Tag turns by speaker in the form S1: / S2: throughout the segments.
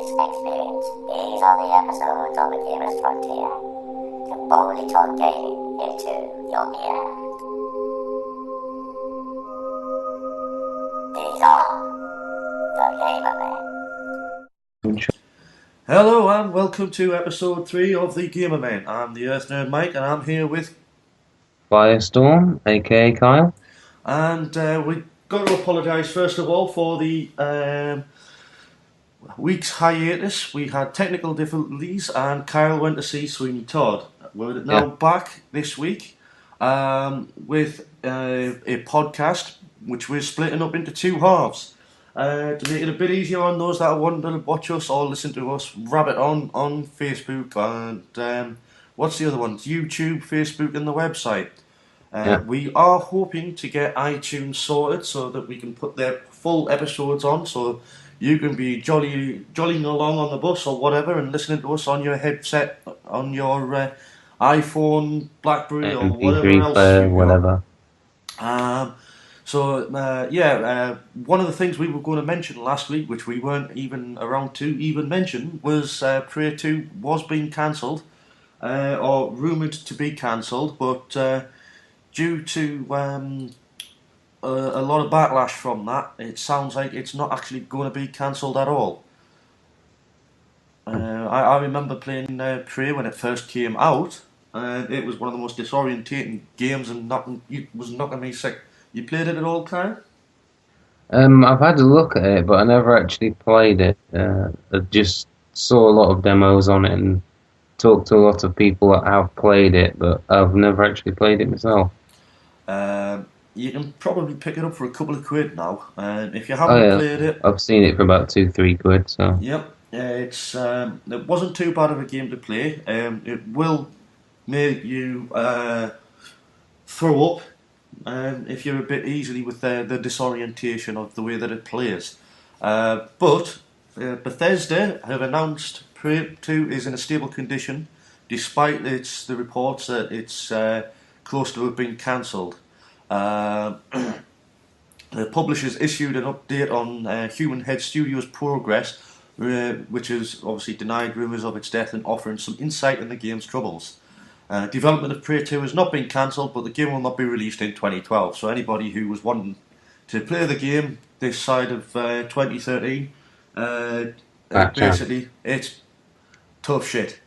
S1: this experience, these are the episodes of the Gamer's Frontier to boldly talk gaming into your ear. These are the Gamermen.
S2: Hello and welcome to episode 3 of the Gamermen. I'm the Earth Nerd Mike and I'm here with
S3: Firestorm, aka Kyle.
S2: And we've got to apologise first of all for the week's hiatus. We had technical difficulties and Kyle went to see Sweeney Todd. We're now back this week with a podcast which we're splitting up into two halves. To make it a bit easier on those that want to watch us or listen to us, rabbit on Facebook and what's the other ones? YouTube, Facebook and the website. We are hoping to get iTunes sorted so that we can put their full episodes on, so you can be jollying along on the bus or whatever and listening to us on your headset, on your iPhone, BlackBerry or whatever else you've
S3: whatever.
S2: One of the things we were going to mention last week, which we weren't even around to even mention, was Prey 2 was being cancelled, or rumoured to be cancelled, but due to a lot of backlash from that, it sounds like it's not actually going to be cancelled at all. I remember playing Prey when it first came out, and it was one of the most disorientating games and it was knocking me sick. You played it at all, Kyle?
S3: I've had a look at it, but I never actually played it. I just saw a lot of demos on it and talked to a lot of people that have played it, but I've never actually played it myself.
S2: You can probably pick it up for a couple of quid now. If you haven't played it,
S3: I've seen it for about 2-3 quid. So
S2: yep, it wasn't too bad of a game to play. It will make you throw up if you're a bit easily with the disorientation of the way that it plays. But Bethesda have announced Prey 2 is in a stable condition, despite the reports that it's close to have been cancelled. The publishers issued an update on Human Head Studios' progress, which is obviously denied rumours of its death and offering some insight in the game's troubles. Development of Prey 2 has not been cancelled, but the game will not be released in 2012. So anybody who was wanting to play the game this side of 2013, basically, it's tough shit.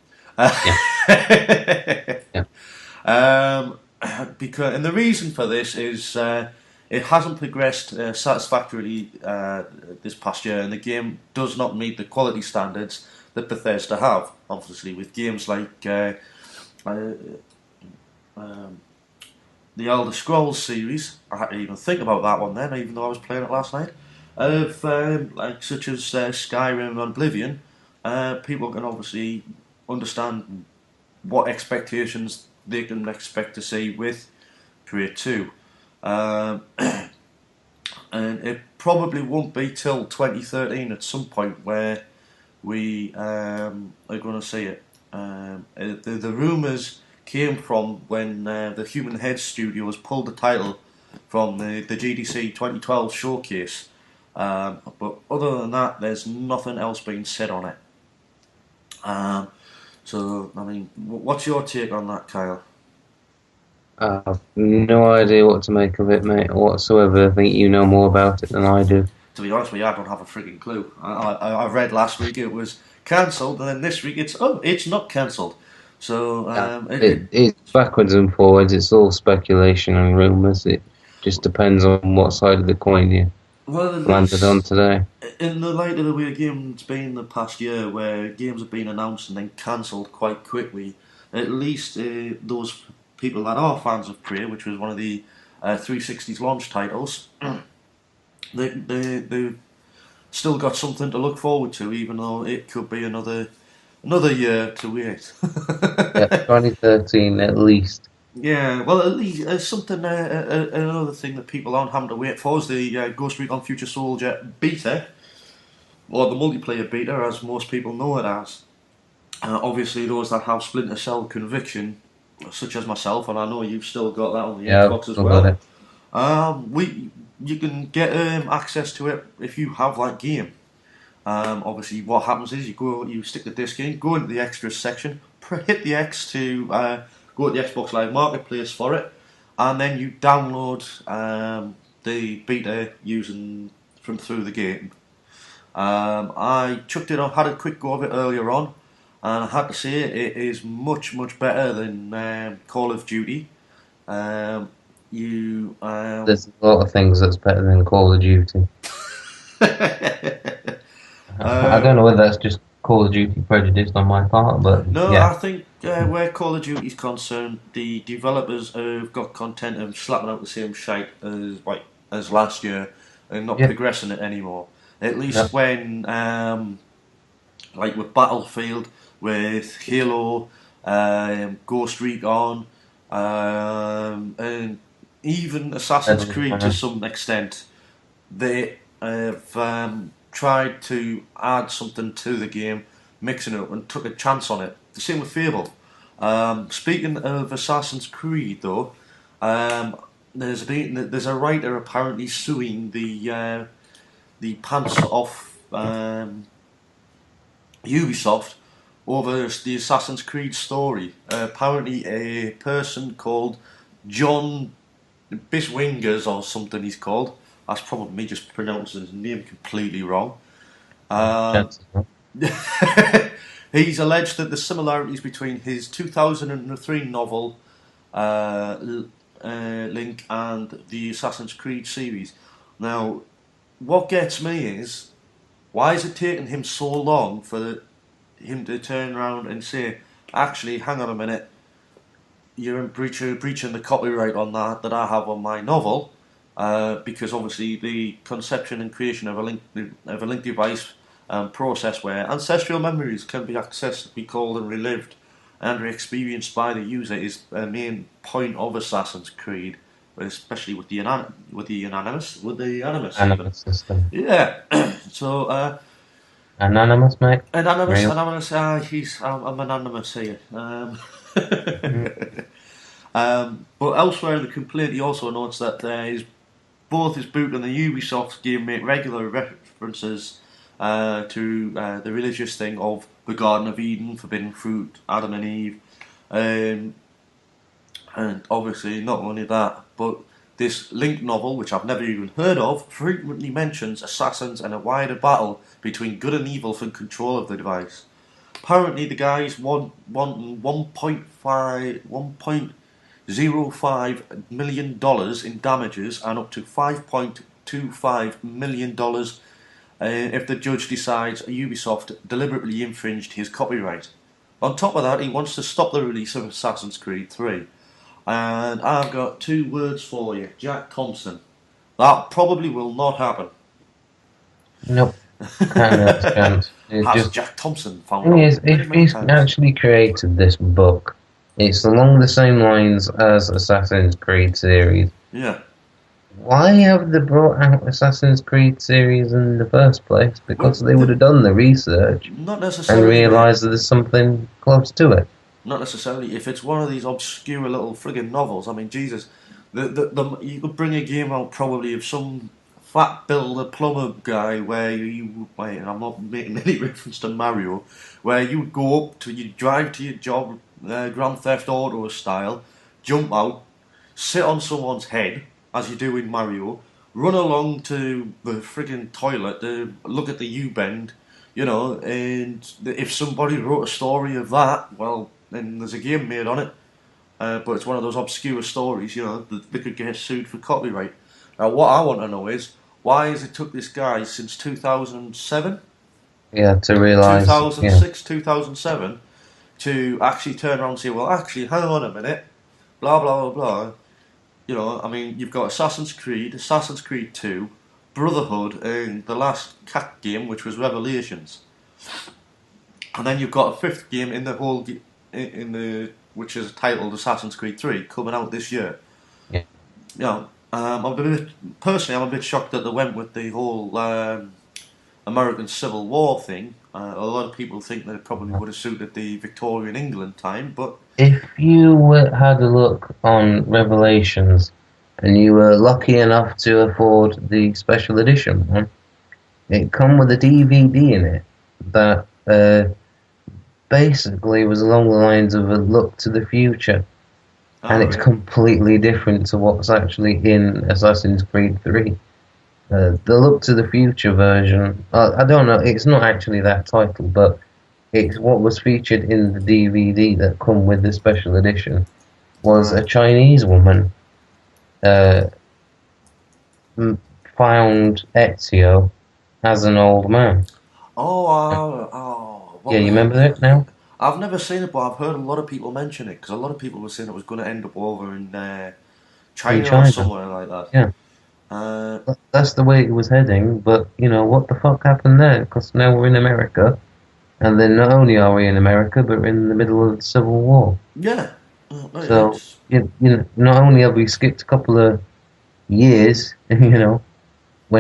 S2: Because, and the reason for this is it hasn't progressed satisfactorily this past year, and the game does not meet the quality standards that Bethesda have. Obviously, with games like the Elder Scrolls series, I had to even think about that one then, even though I was playing it last night. Such as Skyrim and Oblivion, people can obviously understand what expectations they can expect to see with Prey 2. And it probably won't be till 2013 at some point where we are going to see it. The rumours came from when the Human Head Studios pulled the title from the GDC 2012 showcase. But other than that, there's nothing else being said on it. So, I mean, what's your take on that, Kyle?
S3: I've no idea what to make of it, mate, whatsoever. I think you know more about it than I do.
S2: To be honest with you, I don't have a freaking clue. I read last week it was cancelled, and then this week it's not cancelled. So
S3: it's backwards and forwards. It's all speculation and rumours. It just depends on what side of the coin you landed on today.
S2: In the light of the way games been the past year, where games have been announced and then cancelled quite quickly, at least those people that are fans of Prey, which was one of the 360's launch titles, they've still got something to look forward to, even though it could be another year to wait.
S3: 2013 at least.
S2: Yeah, well, at least something. Another thing that people aren't having to wait for is the Ghost Recon Future Soldier beta, or the multiplayer beta, as most people know it as. Obviously, those that have Splinter Cell conviction, such as myself, and I know you've still got that on the Xbox as well. You can get access to it if you have that game. Obviously, what happens is you stick the disc in, go into the extras section, hit the X to go to the Xbox Live Marketplace for it, and then you download the beta using from through the game. I chucked it on, had a quick go of it earlier on, and I had to say it is much better than Call of Duty.
S3: There's a lot of things that's better than Call of Duty. I don't know whether that's just Call of Duty prejudice on my part, but
S2: no,
S3: yeah.
S2: I think where Call of Duty is concerned, the developers have got content of slapping out the same shite as last year and not progressing it anymore. At least when, like with Battlefield, with Halo, Ghost Recon, and even Assassin's Creed to some extent, they have tried to add something to the game, mixing it up, and took a chance on it. The same with Fable. Speaking of Assassin's Creed, though, there's a writer apparently suing the pants off Ubisoft over the Assassin's Creed story. Apparently, a person called John Biswingers or something he's called. That's probably me just pronouncing his name completely wrong. He's alleged that the similarities between his 2003 novel Link and the Assassin's Creed series. Now, what gets me is, why is it taking him so long for him to turn around and say, actually, hang on a minute, you're breaching the copyright on that I have on my novel, because obviously the conception and creation of a link device process where ancestral memories can be accessed, recalled and relived and experienced by the user is a main point of Assassin's Creed, especially with the Animus
S3: system.
S2: Yeah. So
S3: Anonymous, mate.
S2: Anonymous. I'm anonymous here. But elsewhere in the complaint, he also notes that both his book and the Ubisoft game make regular references to the religious thing of the Garden of Eden, forbidden fruit, Adam and Eve, and obviously not only that, but this Link novel, which I've never even heard of, frequently mentions assassins and a wider battle between good and evil for control of the device. Apparently, the guys wanting $1.05 million in damages and up to $5.25 million if the judge decides Ubisoft deliberately infringed his copyright. On top of that, he wants to stop the release of Assassin's Creed 3. And I've got 2 words for you. Jack Thompson. That probably will not happen.
S3: Nope. Has
S2: Jack Thompson found out?
S3: If he's actually created this book, it's along the same lines as Assassin's Creed series.
S2: Yeah.
S3: Why have they brought out Assassin's Creed series in the first place? Because they would have done the research and realised that there's something close to it.
S2: Not necessarily. If it's one of these obscure little friggin' novels, I mean, Jesus, you could bring a game out probably of some fat Bill the plumber guy where and I'm not making any reference to Mario, where you drive to your job, Grand Theft Auto style, jump out, sit on someone's head, as you do in Mario, run along to the friggin' toilet to look at the U-bend, and if somebody wrote a story of that, well, then there's a game made on it, but it's one of those obscure stories, that they could get sued for copyright. Now, what I want to know is, why has it took this guy since 2007?
S3: Yeah, to realise.
S2: 2006, 2007, to actually turn around and say, well, actually, hang on a minute, blah, blah, blah, blah. I mean, you've got Assassin's Creed 2, Brotherhood, and the last cat game, which was Revelations. And then you've got a 5th game in the whole which is titled Assassin's Creed 3, coming out this year.
S3: Yeah.
S2: I'm a bit shocked that they went with the whole American Civil War thing. A lot of people think that it probably would have suited the Victorian England time, but
S3: if you had a look on Revelations and you were lucky enough to afford the special edition one, it come with a DVD in it that basically was along the lines of a look to the future, and
S2: All
S3: it's
S2: right.
S3: completely different to what's actually in Assassin's Creed 3. The look to the future version, I don't know, it's not actually that title, but it's what was featured in the DVD that come with the special edition was a
S2: Right.
S3: Chinese woman uh, found Ezio as an old man.
S2: What
S3: Yeah,
S2: the
S3: you
S2: hell?
S3: remember that now?
S2: I've never seen it, but I've heard a lot of people mention it because a lot of people were saying it was going to end up over in
S3: In
S2: China or
S3: China.
S2: somewhere like that.
S3: Yeah,
S2: Uh,
S3: that's the way it was heading, but what the fuck happened there? Because now we're in America, and then not only are we in America, but we're in the middle of the Civil War.
S2: yeah,
S3: So,
S2: it's
S3: not only have we skipped a couple of years, we're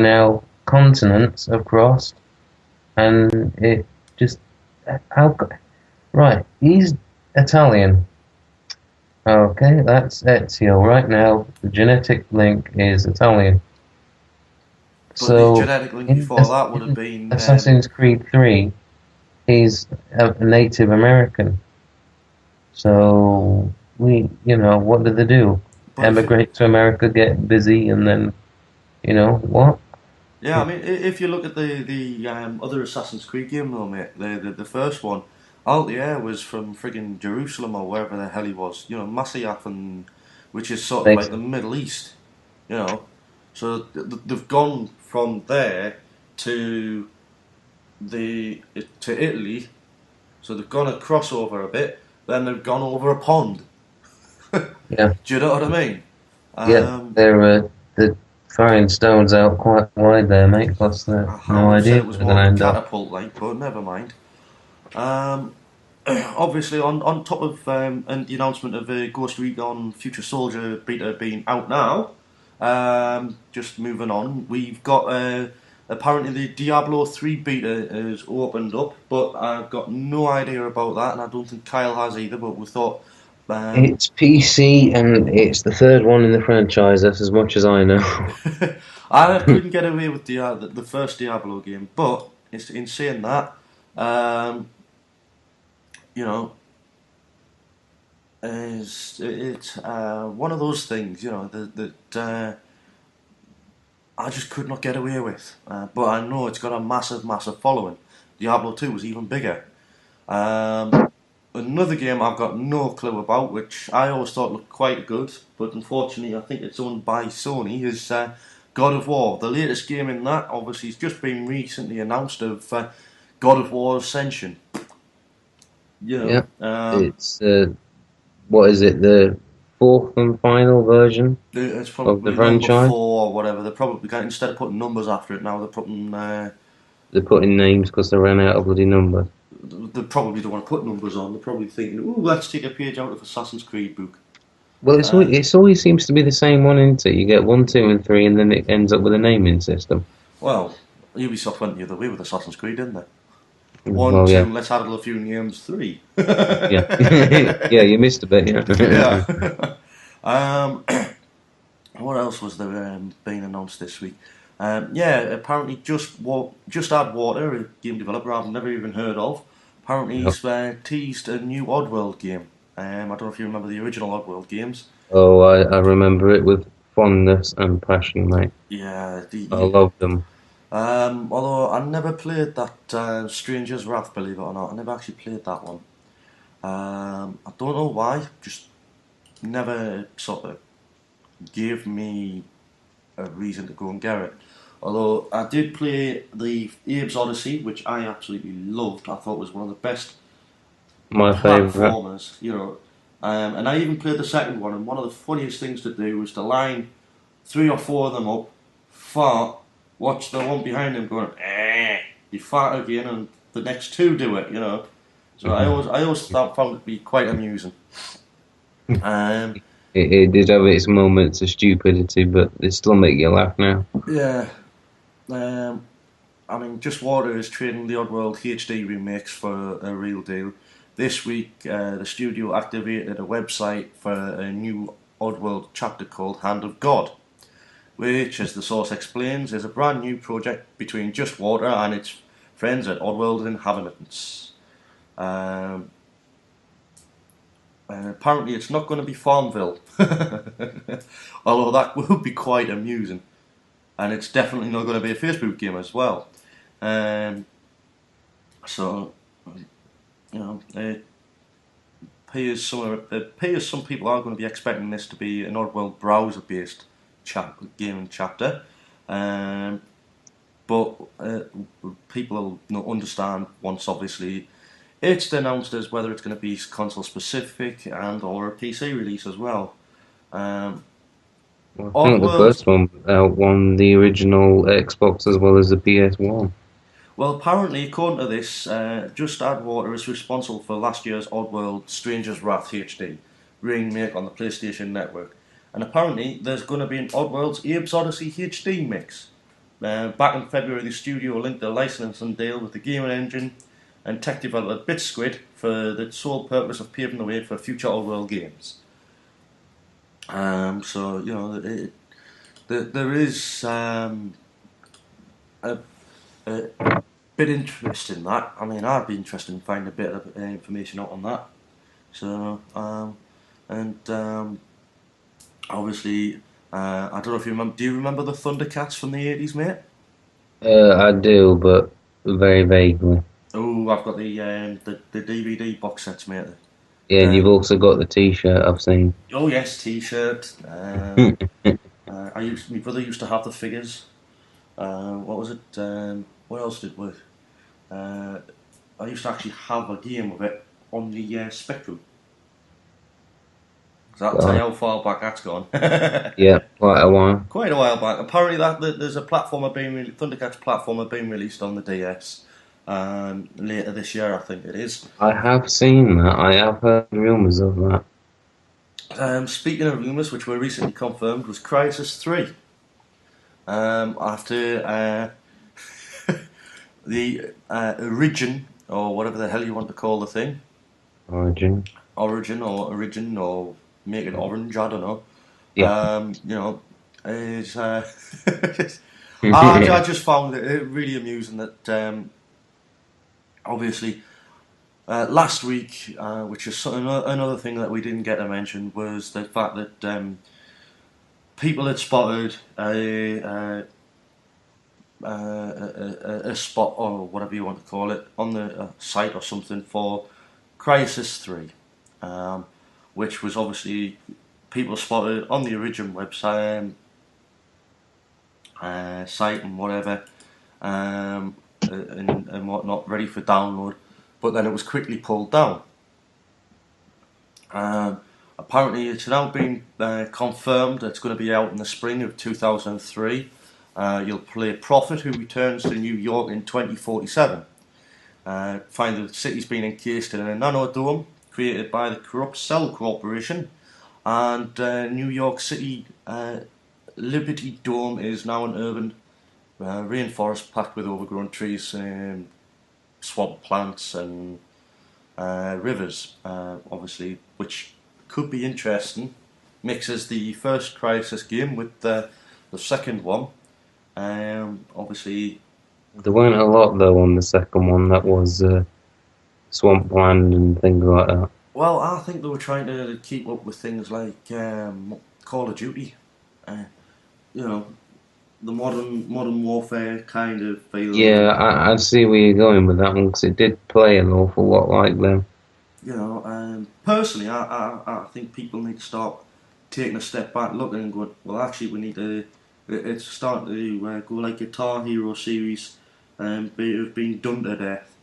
S3: now continents have crossed, and it just how right. He's Italian. Okay, that's Ezio. Right now, the genetic link is Italian.
S2: but the
S3: So
S2: genetic link
S3: in,
S2: before that would have
S3: in
S2: been
S3: Assassin's Creed 3, he's a Native American. So what do they do?
S2: but if you
S3: Emigrate to America, get busy, and then what?
S2: yeah, I mean if you look at the other Assassin's Creed game though, mate, the first one, Altair was from friggin' Jerusalem or wherever the hell he was, Masyaf, and which is sort of like the
S3: Basically,
S2: Middle East, you know. So they've gone from there to to Italy. So they've gone across over a bit. Then they've gone over a pond.
S3: yeah,
S2: Do you know what I mean?
S3: yeah. They're throwing stones out quite wide there, mate. Plus,
S2: I
S3: no
S2: would have said
S3: idea
S2: it was
S3: where they're
S2: more
S3: going
S2: of
S3: to
S2: a
S3: end up.
S2: catapult, like, but never mind. Um, Obviously, on top of and the announcement of Ghost Recon Future Soldier beta being out now, just moving on, we've got apparently the Diablo 3 beta has opened up, but I've got no idea about that, and I don't think Kyle has either. But we thought, um,
S3: It's PC and it's the third one in the franchise. That's as much as I know.
S2: I couldn't get away with the first Diablo game, but it's in saying that, um, you know, is it's one of those things, that I just could not get away with. But I know it's got a massive, massive following. Diablo 2 was even bigger. Um, Another game I've got no clue about, which I always thought looked quite good, but unfortunately I think it's owned by Sony, is God of War. The latest game in that, obviously, has just been recently announced of God of War Ascension.
S3: Yeah,
S2: Um,
S3: it's what is it? The fourth and final version
S2: it's
S3: of the
S2: probably number
S3: franchise.
S2: 4 or whatever. They're probably going, instead of putting numbers after it now, they're putting.
S3: They're putting names because they ran out of bloody numbers.
S2: They probably don't want to put numbers on. They're probably thinking, "Ooh, let's take a page out of Assassin's Creed book."
S3: Well,
S2: Uh,
S3: it's always seems to be the same one, isn't it? You get 1, 2, and 3, and then it ends up with a naming system.
S2: well, Ubisoft went the other way with Assassin's Creed, didn't they? One,
S3: Well, yeah,
S2: two, let's add a few names. 3.
S3: yeah, yeah. You missed a bit, yeah.
S2: Yeah. um, what else was there being announced this week? Yeah, apparently Just Add Water, a game developer I've never even heard of. Apparently
S3: No.
S2: he's teased a new Oddworld game. I don't know if you remember the original Oddworld games.
S3: Oh, I remember it with fondness and passion, mate.
S2: Yeah,
S3: I loved them.
S2: although I never played that Stranger's Wrath, believe it or not. I never actually played that one. I don't know why, just never sort of gave me a reason to go and get it. Although I did play the Abe's Odyssey, which I absolutely loved. I thought was one of the best
S3: My favourite.
S2: platformers, and I even played the second one. And one of the funniest things to do was to line 3 or 4 of them up, fart, watch the one behind them going, you fart again, and the next 2 do it. So I always found it to be quite amusing. Um,
S3: It did have its moments of stupidity, but they still make you laugh now.
S2: yeah. I mean, Just Water is trading the Oddworld HD remakes for a real deal. This week, the studio activated a website for a new Oddworld chapter called Hand of God. which, as the source explains, is a brand new project between Just Water and its friends at Oddworld Inhabitants. And apparently it's not going to be Farmville, although that would be quite amusing. And it's definitely not going to be a Facebook game as well. So, you know, it appears some people are going to be expecting this to be an Oddworld browser-based game and chapter. But people will understand once, obviously, it's announced as whether it's going to be console specific and or a PC release as well.
S3: I think the first one won the original Xbox as well as the PS1.
S2: Well, apparently, according to this, Just Add Water is responsible for last year's Oddworld Stranger's Wrath HD remake on the PlayStation Network. And apparently, there's going to be an Oddworld's Abe's Odyssey HD mix. Back in February, the studio linked a licensing deal with the gaming engine and tech developer BitSquid for the sole purpose of paving the way for future Oddworld games. So, you know, there is a bit interest in that. I mean, I'd be interested in finding a bit of information out on that. So, obviously, I don't know if you remember. Do you remember the Thundercats from the 80s, mate?
S3: I do, but very vaguely.
S2: Oh, I've got the DVD box sets, mate.
S3: Yeah, and you've also got the T-shirt I've seen.
S2: Oh yes, T-shirt. My brother used to have the figures. What was it? What else did we? I used to actually have a game of it on the Spectrum. So that'll tell you how far back that's gone.
S3: Yeah, quite a while.
S2: Quite a while back. Apparently, there's a Thundercats platformer being released on the DS later this year, I think it is.
S3: I have seen that. I have heard rumours of that.
S2: Speaking of rumours, which were recently confirmed, was Crysis 3. After the Origin, or whatever the hell you want to call the thing.
S3: Origin,
S2: or make it orange, I don't know.
S3: Yeah.
S2: You know, is I just found it really amusing that obviously last week, which is another thing that we didn't get to mention, was the fact that people had spotted a spot, or whatever you want to call it, on the site or something for Crysis 3, which was obviously people spotted on the Origin website, site and whatever, and whatnot, ready for download, but then it was quickly pulled down. Apparently, it's now been confirmed that it's going to be out in the spring of 2003. You'll play Prophet, who returns to New York in 2047. Find the city's been encased in a nanodome created by the corrupt Cell Corporation, and New York City Liberty Dome is now an urban rainforest packed with overgrown trees, swamp plants, and rivers, obviously, which could be interesting. Mixes the first Crysis game with the second one. Obviously,
S3: there weren't a lot though on the second one. That was swampland and things like that.
S2: Well, I think they were trying to keep up with things like Call of Duty. You know, the modern warfare kind of feel.
S3: Yeah, I see where you're going with that one, because it did play an awful lot like them.
S2: You know, personally, I think people need to start taking a step back, looking and going, well, actually, we need to. It's starting to go like Guitar Hero series, have been done to death.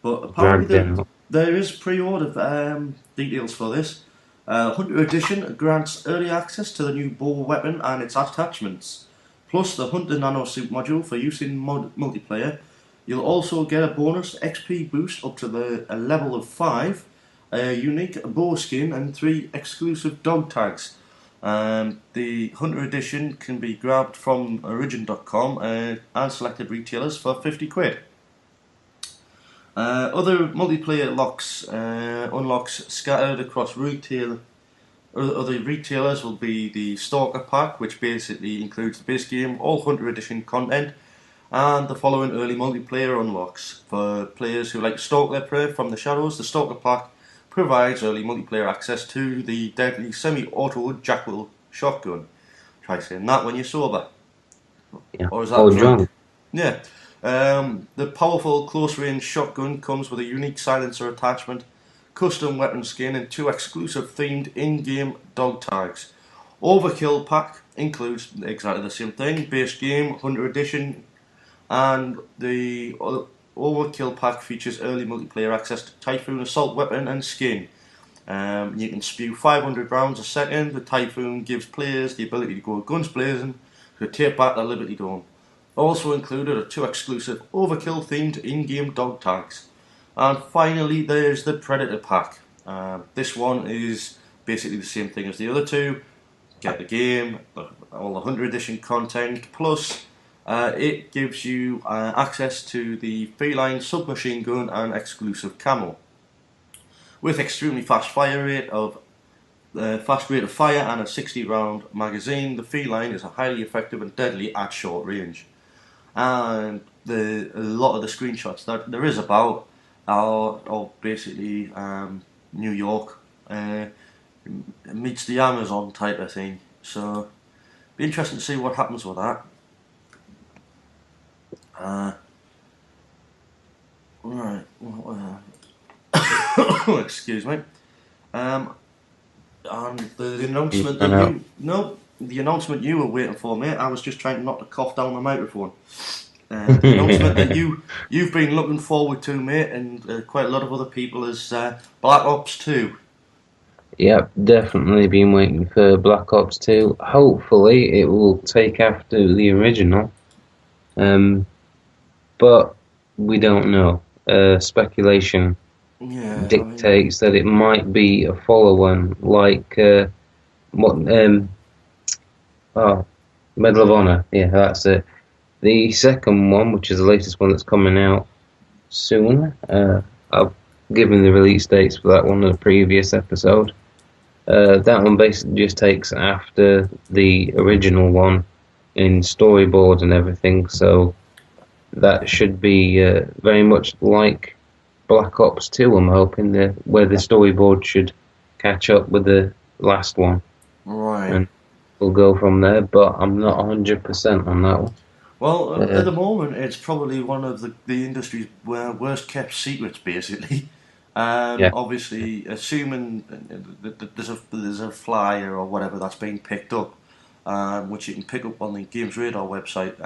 S2: But apparently there is pre-order details for this. Hunter Edition grants early access to the new bow weapon and its attachments, plus the Hunter Nano Suit module for use in multiplayer. You'll also get a bonus XP boost up to a level of 5, a unique bow skin, and 3 exclusive dog tags. The Hunter Edition can be grabbed from origin.com and selected retailers for £50. Other multiplayer unlocks scattered across retail Other retailers will be the Stalker Pack, which basically includes the base game, all Hunter Edition content, and the following early multiplayer unlocks. For players who like to stalk their prey from the shadows, the Stalker Pack provides early multiplayer access to the deadly semi-auto Jackal shotgun. Try saying that when you're sober.
S3: Yeah.
S2: Or is that
S3: Or
S2: drunk?
S3: drunk.
S2: Yeah. The powerful close-range shotgun comes with a unique silencer attachment, custom weapon skin, and 2 exclusive themed in-game dog tags. Overkill Pack includes exactly the same thing, base game, Hunter Edition, and the Overkill Pack features early multiplayer access to Typhoon assault weapon and skin. You can spew 500 rounds a second. The Typhoon gives players the ability to go guns blazing to take back their Liberty Dome. Also included are 2 exclusive Overkill themed in-game dog tags. And finally, there's the Predator Pack. This one is basically the same thing as the other 2. Get the game, all the Hunter Edition content, plus it gives you access to the feline submachine gun and exclusive camo. With extremely fast rate of fire and a 60-round magazine, the feline is highly effective and deadly at short range. And a lot of the screenshots that there is about are basically New York meets the Amazon type of thing. So, be interesting to see what happens with that. Right. Excuse me. And the announcement that the announcement you were waiting for, mate. I was just trying not to cough down the microphone. The announcement that you've been looking forward to, mate, and quite a lot of other people is Black Ops 2.
S3: Yep, definitely been waiting for Black Ops 2. Hopefully it will take after the original. But we don't know. Speculation dictates that it might be a follow-on, like Medal of Honor. Yeah, that's it. The second one, which is the latest one that's coming out soon, I've given the release dates for that one in the previous episode. That one basically just takes after the original one in storyboard and everything, so that should be very much like Black Ops 2, I'm hoping, where the storyboard should catch up with the last one.
S2: Right.
S3: And we'll go from there, but I'm not 100% on that one.
S2: Well, at the moment, it's probably one of the industry's worst kept secrets, basically. Obviously, assuming that there's a flyer or whatever that's being picked up, which you can pick up on the Games Radar website,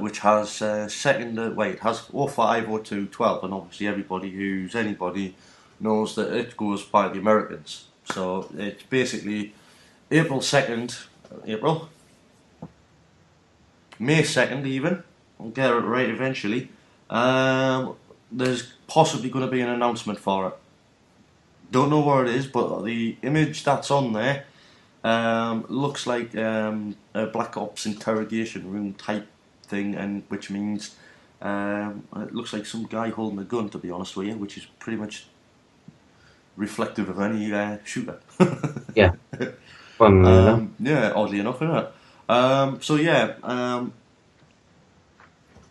S2: which has it has 05, 02, 12, and obviously anybody knows that it goes by the Americans. So it's basically April 2nd, May 2nd even, I'll get it right eventually. There's possibly going to be an announcement for it. Don't know where it is, but the image that's on there looks like a Black Ops interrogation room type thing, and which means it looks like some guy holding a gun, to be honest with you, which is pretty much reflective of any shooter.
S3: Yeah. Fun,
S2: yeah, oddly enough, isn't it?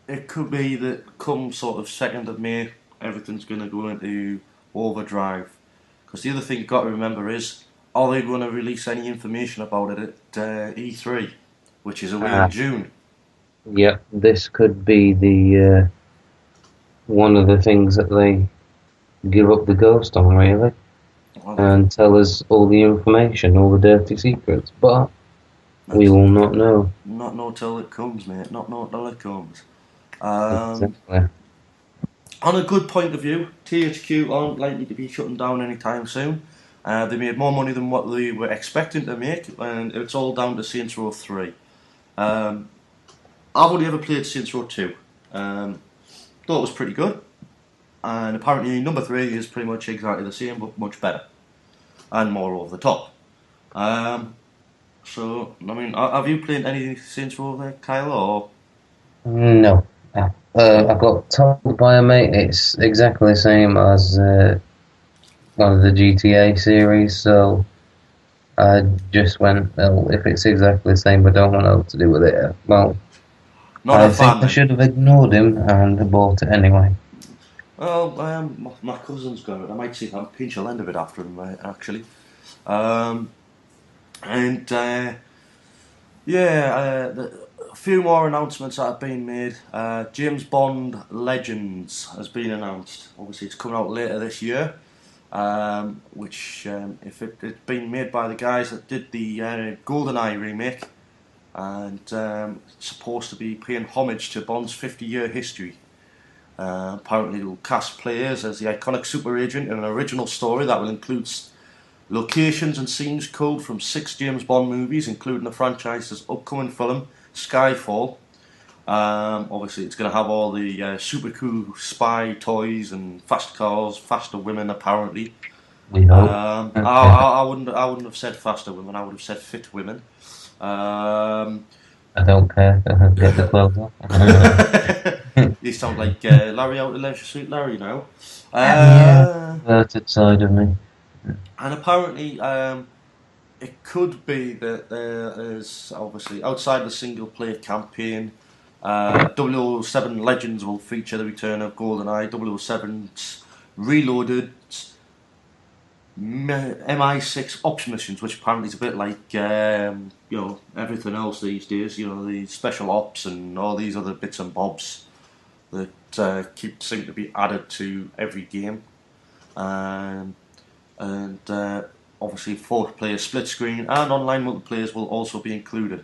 S2: It could be that come sort of 2nd of May, everything's going to go into overdrive. Because the other thing you've got to remember is, are they going to release any information about it at E3, which is away in June?
S3: Yeah, this could be the one of the things that they give up the ghost on, really, and tell us all the information, all the dirty secrets, but we will not know.
S2: Not know till it comes, mate. Not know till it comes.
S3: Exactly.
S2: On a good point of view, THQ aren't likely to be shutting down anytime soon. They made more money than what they were expecting to make, and it's all down to Saints Row 3. I've only ever played Saints Row 2. Thought it was pretty good. And apparently number 3 is pretty much exactly the same, but much better. And more over the top. So, I mean, have you played any Saints Row there, Kyle, or...?
S3: No. I got told by a mate it's exactly the same as of the GTA series, so I just went, well, if it's exactly the same, I don't want to know what to do with it. Well,
S2: Not a
S3: I think
S2: fan
S3: I
S2: then.
S3: should have ignored him and bought it anyway.
S2: Well, my cousin's got it. I might see if I can pinch a end of it after him, actually. Um, and a few more announcements that have been made. James Bond Legends has been announced. Obviously, it's coming out later this year. Which, if it's been made by the guys that did the GoldenEye remake, and it's supposed to be paying homage to Bond's 50-year history. Apparently, it will cast players as the iconic super agent in an original story that will include locations and scenes culled from 6 James Bond movies, including the franchise's upcoming film, Skyfall. Obviously, it's going to have all the super cool spy toys and fast cars, faster women, apparently.
S3: We hope.
S2: I wouldn't have said faster women. I would have said fit women.
S3: I don't care. Get the clothes off.
S2: You sound like Larry out of Leisure Suit Larry now.
S3: Yeah, inverted side of me.
S2: And apparently, it could be that there is, obviously, outside the single player campaign, 007 Legends will feature the return of GoldenEye, 007's Reloaded, MI6 Ops missions, which apparently is a bit like everything else these days. The special ops and all these other bits and bobs that seem to be added to every game. And obviously 4-player split screen and online multiplayer will also be included.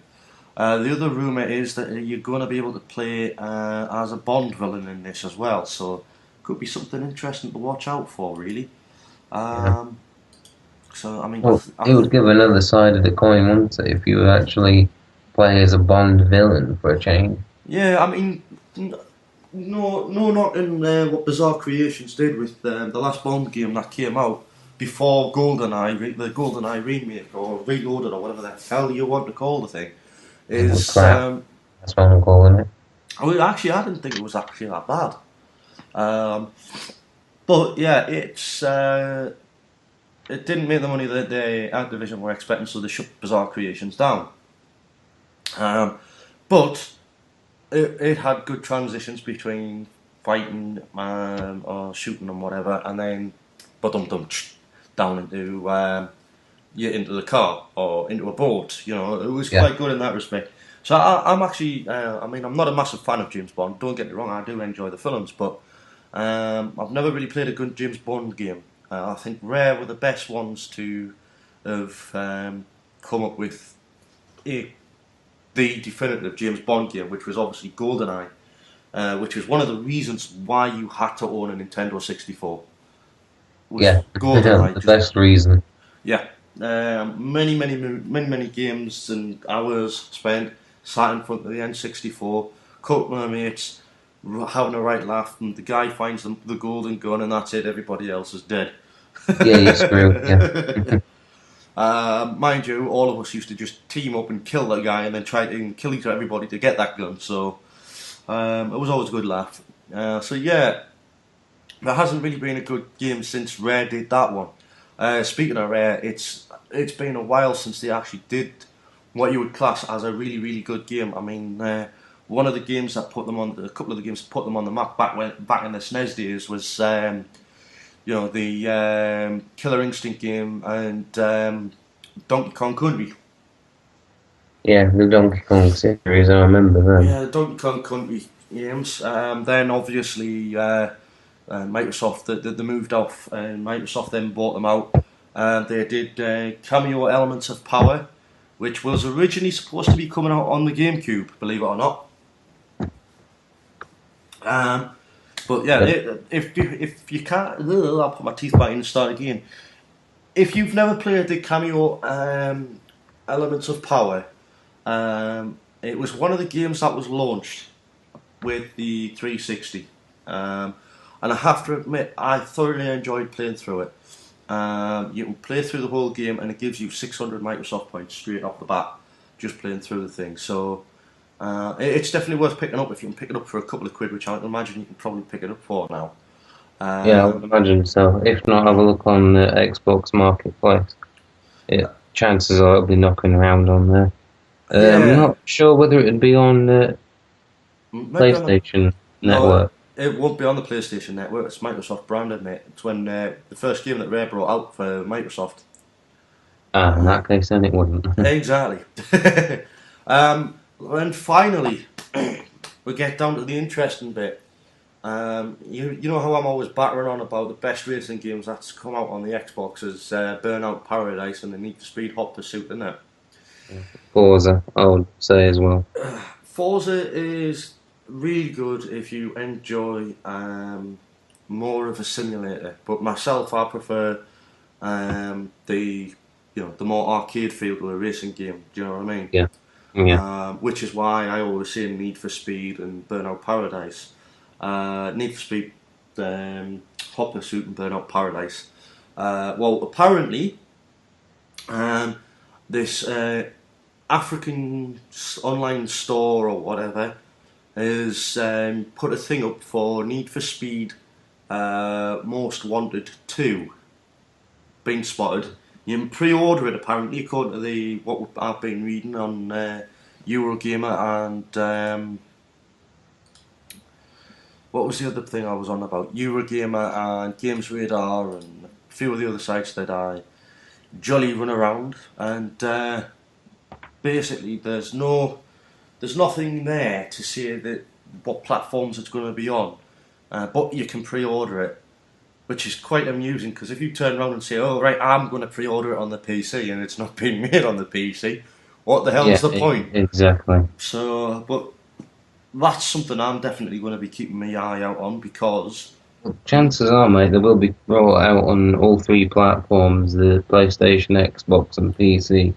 S2: The other rumour is that you're going to be able to play as a Bond villain in this as well, so could be something interesting to watch out for, really. So, I mean,
S3: Well, it would give another side of the coin, wouldn't it, if you actually play as a Bond villain for a change?
S2: Yeah, I mean, no, not in what Bizarre Creations did with the last Bond game that came out before GoldenEye, the GoldenEye remake or Reloaded or whatever the hell you want to call the thing.
S3: It was crap. That's what I'm calling it.
S2: I didn't think it was actually that bad. But yeah, it didn't make the money that the Activision were expecting, so they shut Bizarre Creations down. But it had good transitions between fighting or shooting and whatever, and then down into the car or into a boat. It was quite good in that respect. So I'm actually, I'm not a massive fan of James Bond. Don't get me wrong, I do enjoy the films, but I've never really played a good James Bond game. I think Rare were the best ones to have come up with the definitive James Bond game, which was obviously GoldenEye, which was one of the reasons why you had to own a Nintendo 64. GoldenEye,
S3: the best reason.
S2: Yeah, many games and hours spent sat in front of the N64, couple of mates having a right laugh, and the guy finds the golden gun, and that's it. Everybody else is dead.
S3: Yeah, you're screwed. Yeah.
S2: Mind you, all of us used to just team up and kill that guy, and then try to kill everybody to get that gun. So it was always a good laugh. So yeah, there hasn't really been a good game since Rare did that one. Speaking of Rare, it's been a while since they actually did what you would class as a really, really good game. I mean, one of the games that put them on, a couple of the games that put them on the map back in the SNES days was, the Killer Instinct game and Donkey Kong Country.
S3: Yeah, the Donkey Kong series, I remember them.
S2: Yeah, the Donkey Kong Country games. Then obviously Microsoft, they moved off, and Microsoft then bought them out. They did Cameo Elements of Power, which was originally supposed to be coming out on the GameCube, believe it or not. But yeah, if you can't, I'll put my teeth back in and start again. If you've never played the Cameo Elements of Power, it was one of the games that was launched with the 360. And I have to admit, I thoroughly enjoyed playing through it. You can play through the whole game, and it gives you 600 Microsoft points straight off the bat, just playing through the thing. So it's definitely worth picking up if you can pick it up for a couple of quid, which I imagine you can probably pick it up for now.
S3: Yeah, I would imagine so. If not, have a look on the Xbox Marketplace. Chances are it'll be knocking around on there. I'm
S2: Yeah,
S3: not sure whether it'd be on the
S2: maybe on a
S3: PlayStation
S2: no.
S3: Network.
S2: It won't be on the PlayStation Network. It's Microsoft branded, mate. It's when the first game that Rare brought out for Microsoft.
S3: In that case, then it wouldn't.
S2: Exactly. And finally, we get down to the interesting bit. You know how I'm always battering on about the best racing games that's come out on the Xbox is Burnout Paradise and the Need for Speed Hot Pursuit, isn't it?
S3: Forza, I would say as well.
S2: Forza is really good if you enjoy more of a simulator, but myself, I prefer the the more arcade feel to a racing game. Do you know what I mean?
S3: Yeah. Yeah.
S2: Which is why I always say Need for Speed and Burnout Paradise. Need for Speed, Hot Pursuit and Burnout Paradise. Well, apparently, this African online store or whatever has put a thing up for Need for Speed Most Wanted 2 being spotted. You can pre-order it apparently, according to what I've been reading on Eurogamer and what was the other thing I was on about? Eurogamer and Games Radar and a few of the other sites that I jolly run around. And basically, there's nothing there to say that what platforms it's going to be on, but you can pre-order it, which is quite amusing because if you turn around and say, "Oh right, I'm going to pre-order it on the PC," and it's not being made on the PC, what the hell is the point?
S3: Exactly.
S2: So, but that's something I'm definitely going to be keeping my eye out on because
S3: chances are, mate, they will be brought out on all three platforms: the PlayStation, Xbox, and PC.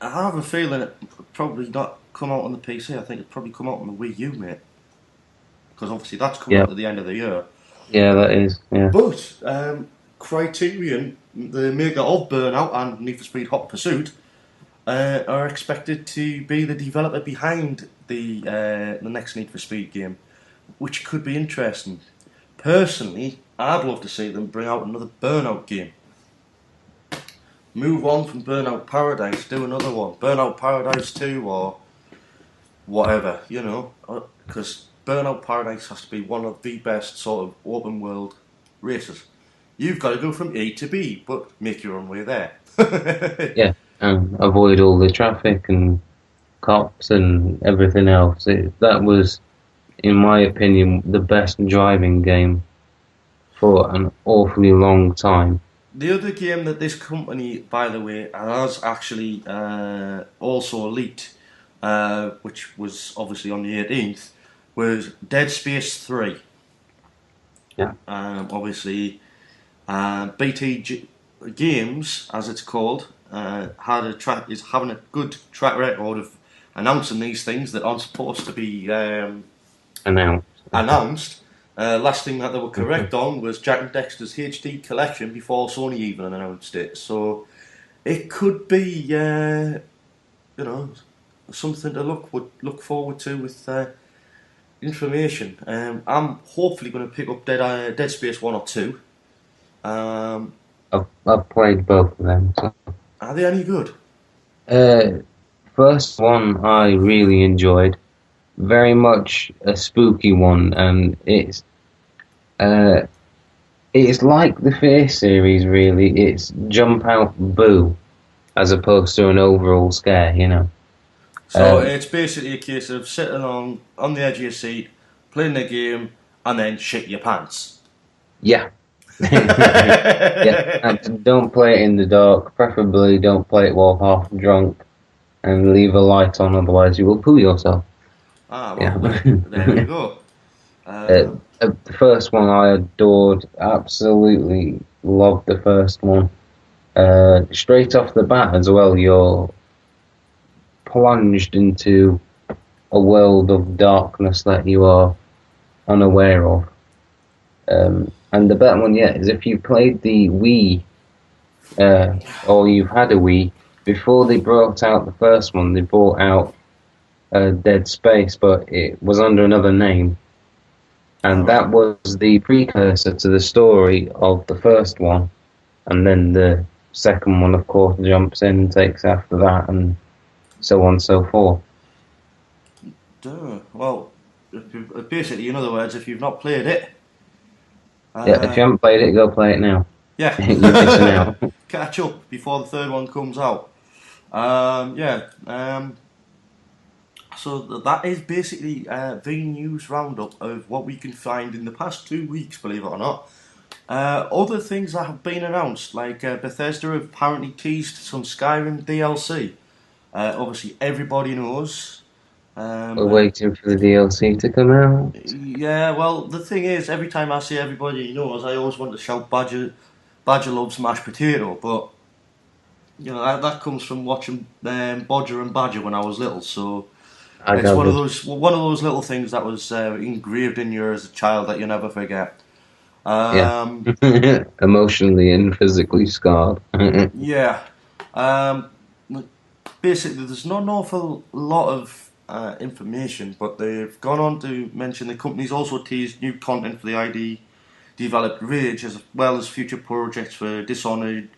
S2: I have a feeling it probably not come out on the PC. I think it probably come out on the Wii U, mate, because obviously that's coming out at the end of the year.
S3: Yeah, that is. Yeah.
S2: But Criterion, the maker of Burnout and Need for Speed Hot Pursuit, are expected to be the developer behind the next Need for Speed game, which could be interesting. Personally, I'd love to see them bring out another Burnout game. Move on from Burnout Paradise, do another one, Burnout Paradise 2 or whatever, because Burnout Paradise has to be one of the best sort of open world races. You've got to go from A to B, but make your own way there.
S3: Yeah, and avoid all the traffic and cops and everything else. That was, in my opinion, the best driving game for an awfully long time.
S2: The other game that this company, by the way, has actually also leaked, which was obviously on the 18th, was Dead Space 3.
S3: Yeah.
S2: Obviously, BT Games, as it's called, is having a good track record of announcing these things that aren't supposed to be announced. Last thing that they were correct on was Jack and Dexter's HD collection before Sony even announced it. So it could be, something to look forward to with information. I'm hopefully going to pick up Dead Space 1 or 2.
S3: I've played both of them. So.
S2: Are they any good?
S3: First one I really enjoyed. Very much a spooky one, and it's like the Fear series, really. It's jump out boo, as opposed to an overall scare,
S2: So it's basically a case of sitting on the edge of your seat, playing the game, and then shit your pants.
S3: Yeah. Yeah, and don't play it in the dark. Preferably don't play it while half drunk, and leave a light on, otherwise you will poo yourself.
S2: Well, there we go.
S3: The first one I adored, absolutely loved the first one. Straight off the bat as well, you're plunged into a world of darkness that you are unaware of. And the better one yet is if you played the Wii, or you've had a Wii, before they brought out the first one, they brought out Dead Space, but it was under another name. and that was the precursor to the story of the first one, and then the second one, of course, jumps in and takes after that, and so on and so forth.
S2: Duh. Well, basically, in other words, if you've not played it,
S3: Yeah, if you haven't played it, go play it now.
S2: yeah,
S3: You're missing out.
S2: catch up before the third one comes out. Yeah. So that is basically the news roundup of what we can find in the past 2 weeks, believe it or not. Other things that have been announced, like Bethesda have apparently teased some Skyrim DLC. Obviously, everybody knows.
S3: We're waiting for the DLC to come out.
S2: Yeah, well, the thing is, every time I say everybody knows, I always want to shout Badger loves mashed potato, but that comes from watching Bodger and Badger when I was little. So it's one of those little things that was engraved in you as a child that you never forget.
S3: Yeah, emotionally and physically scarred.
S2: Yeah. Basically, there's not an awful lot of information, but they've gone on to mention the company's also teased new content for the ID developed Rage, as well as future projects for Dishonored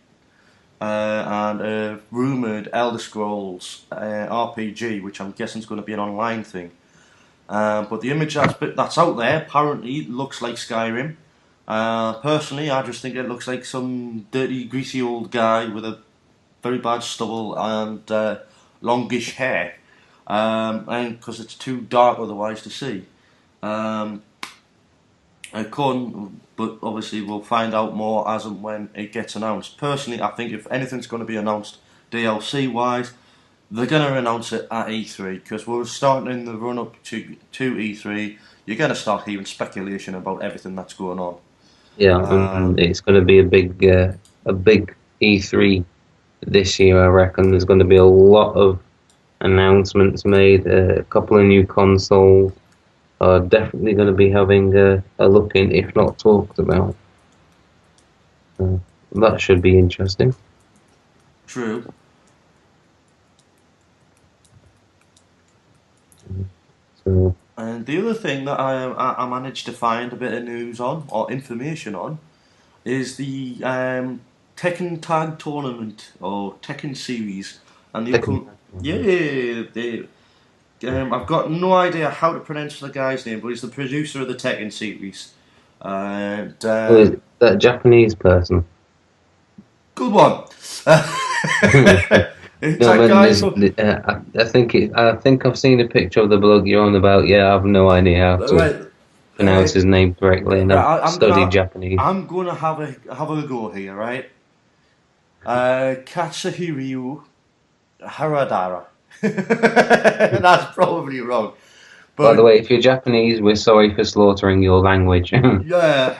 S2: and a rumoured Elder Scrolls RPG, which I'm guessing is going to be an online thing. But the image that's out there apparently looks like Skyrim. Personally, I just think it looks like some dirty, greasy old guy with a very bad stubble and longish hair, and because it's too dark otherwise to see. But obviously we'll find out more as and when it gets announced. Personally, I think if anything's going to be announced DLC wise, they're going to announce it at E3, because we're starting in the run up to E3. You're going to start hearing speculation about everything that's going on.
S3: Yeah, and it's going to be a big E3 this year. I reckon there's going to be a lot of announcements made. A couple of new consoles are definitely going to be having a look in, if not talked about. That should be interesting.
S2: True.
S3: So,
S2: and the other thing that I managed to find a bit of news on, or information on, is the Tekken Tag Tournament, or Tekken Series. And I've got no idea how to pronounce the guy's name, but he's the producer of the Tekken series. And
S3: is that Japanese person?
S2: Good one.
S3: I think I've seen a picture of the bloke you're on about. Yeah, I've no idea how to pronounce his name correctly, and I've studied Japanese.
S2: I'm going to have a go here, right? Katsuhiro Haradara. That's probably wrong. But,
S3: by the way, if you're Japanese, we're sorry for slaughtering your language.
S2: Yeah,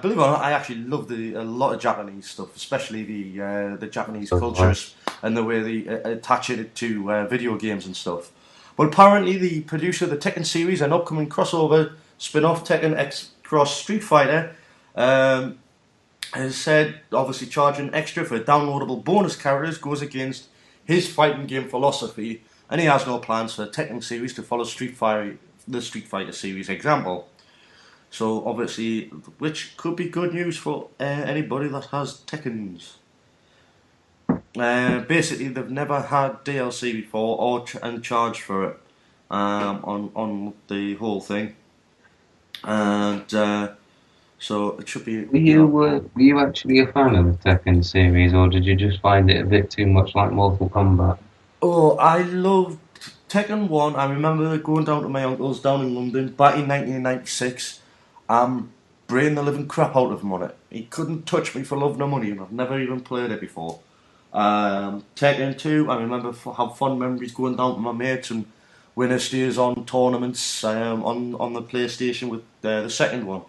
S2: believe it or not, I actually love a lot of Japanese stuff, especially the Japanese cultures and the way they attach it to video games and stuff. But apparently, the producer of the Tekken series, an upcoming crossover spin-off Tekken X Cross Street Fighter, has said, obviously charging extra for downloadable bonus characters goes against his fighting game philosophy, and he has no plans for the Tekken series to follow the Street Fighter series example. So obviously, which could be good news for anybody that has Tekkens. Basically, they've never had DLC before and charged for it on the whole thing, and so it should be.
S3: Were you actually a fan of the Tekken series, or did you just find it a bit too much like Mortal Kombat?
S2: Oh, I loved Tekken 1. I remember going down to my uncle's down in London back in 1996. Brain the living crap out of him on it. He couldn't touch me for love nor money, and I've never even played it before. Tekken 2, I remember have fond memories going down to my mates and winner stays on tournaments on the PlayStation with the second one.